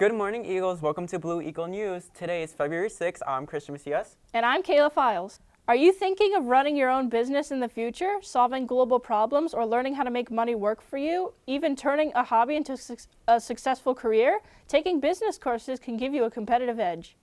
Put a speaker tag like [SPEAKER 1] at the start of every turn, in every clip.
[SPEAKER 1] Good morning, Eagles. Welcome to Blue Eagle News. Today is February 6th. I'm Mesias.
[SPEAKER 2] And I'm Cayla Files. Are you thinking of running your own business in the future, solving global problems, or learning how to make money work for you, even turning a hobby into a successful career? Taking business courses can give you a competitive edge.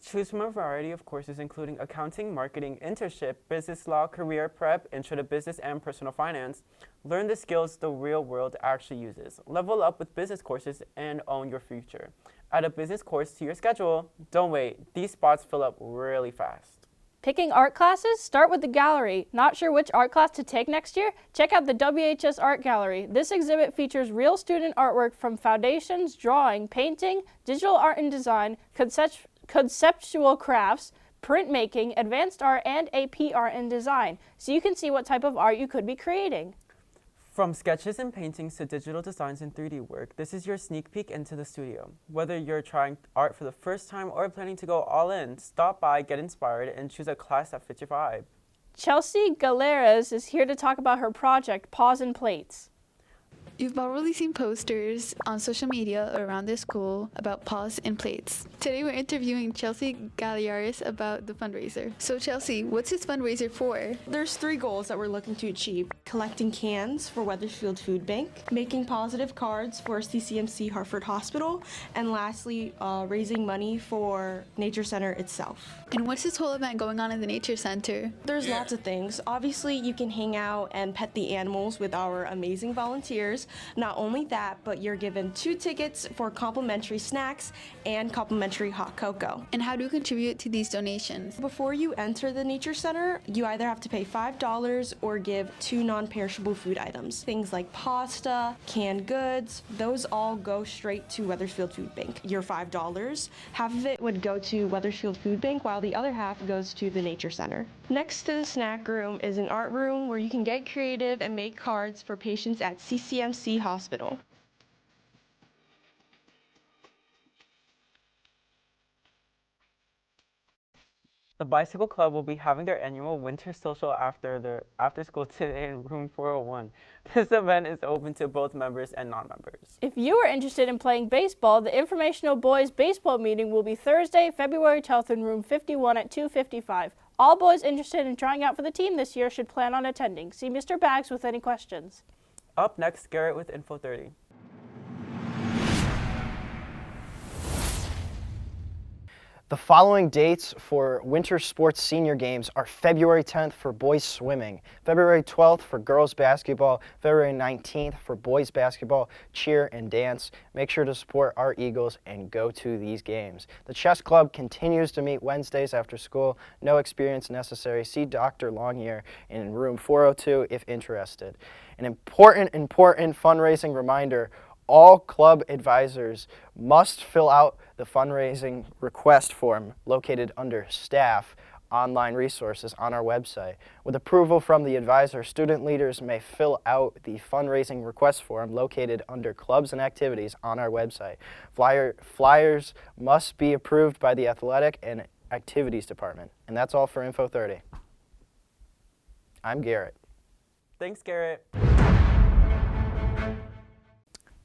[SPEAKER 1] Choose from a variety of courses including accounting, marketing, internship, business law, career prep, intro to business, and personal finance. Learn the skills the real world actually uses. Level up with business courses and own your future. Add a business course to your schedule. Don't wait. These spots fill up really fast.
[SPEAKER 2] Picking art classes? Start with the gallery. Not sure which art class to take next year? Check out the WHS Art Gallery. This exhibit features real student artwork from foundations, drawing, painting, digital art and design, conceptual crafts, printmaking, advanced art, and AP art and design, so you can see what type of art you could be creating.
[SPEAKER 1] From sketches and paintings to digital designs and 3D work, this is your sneak peek into the studio. Whether you're trying art for the first time or planning to go all in, stop by, get inspired, and choose a class that fits your vibe.
[SPEAKER 2] Chelsea Galeras is here to talk about her project, Paws and Plates.
[SPEAKER 3] You've probably seen posters on social media around the school about paws and plates. Today we're interviewing Chelsea Galeras about the fundraiser. So Chelsea, what's this fundraiser for?
[SPEAKER 4] There's 3 goals that we're looking to achieve: collecting cans for Wethersfield Food Bank, making positive cards for CCMC Hartford Hospital, and lastly, raising money for Nature Center itself.
[SPEAKER 3] And what's this whole event going on in the Nature Center?
[SPEAKER 4] There's lots of things. Obviously, you can hang out and pet the animals with our amazing volunteers. Not only that, but you're given 2 tickets for complimentary snacks and complimentary hot cocoa.
[SPEAKER 3] And how do you contribute to these donations?
[SPEAKER 4] Before you enter the Nature Center, you either have to pay $5 or give 2 non-perishable food items. Things like pasta, canned goods, those all go straight to Wethersfield Food Bank. Your $5, half of it would go to Wethersfield Food Bank, while the other half goes to the Nature Center. Next to the snack room is an art room where you can get creative and make cards for patients at CCMC Hospital.
[SPEAKER 1] The Bicycle Club will be having their annual winter social after school today in room 401. This event is open to both members and non-members.
[SPEAKER 2] If you are interested in playing baseball, the informational boys baseball meeting will be Thursday, February 12th in room 51 at 2:55. All boys interested in trying out for the team this year should plan on attending. See Mr. Bags with any questions.
[SPEAKER 1] Up next, Garrett with Info 30.
[SPEAKER 5] The following dates for winter sports senior games are February 10th for boys swimming, February 12th for girls basketball, February 19th for boys basketball, cheer, and dance. Make sure to support our Eagles and go to these games. The chess club continues to meet Wednesdays after school. No experience necessary. See Dr. Longyear in room 402 if interested. An important fundraising reminder: all club advisors must fill out the fundraising request form located under Staff Online Resources on our website. With approval from the advisor, student leaders may fill out the fundraising request form located under Clubs and Activities on our website. Flyers must be approved by the Athletic and Activities Department. And that's all for Info 30. I'm Garrett.
[SPEAKER 1] Thanks, Garrett.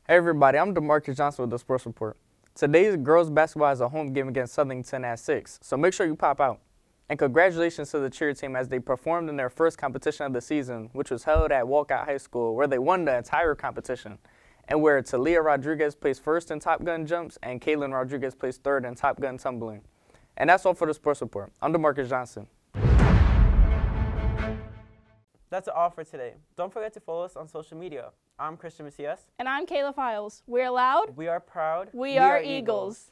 [SPEAKER 6] Hey everybody, I'm DeMarcus Johnson with the Sports Report. Today's girls basketball has a home game against Southington at 6, so make sure you pop out. And congratulations to the cheer team as they performed in their first competition of the season, which was held at Walcott High School, where they won the entire competition, and where Talia Rodriguez placed first in Top Gun jumps and Kaylin Rodriguez placed third in Top Gun tumbling. And that's all for the Sports Report. I'm DeMarcus Johnson.
[SPEAKER 1] That's all for today. Don't forget to follow us on social media. I'm Mesias.
[SPEAKER 2] And I'm Cayla Files. We're loud.
[SPEAKER 1] We are proud.
[SPEAKER 2] We are Eagles.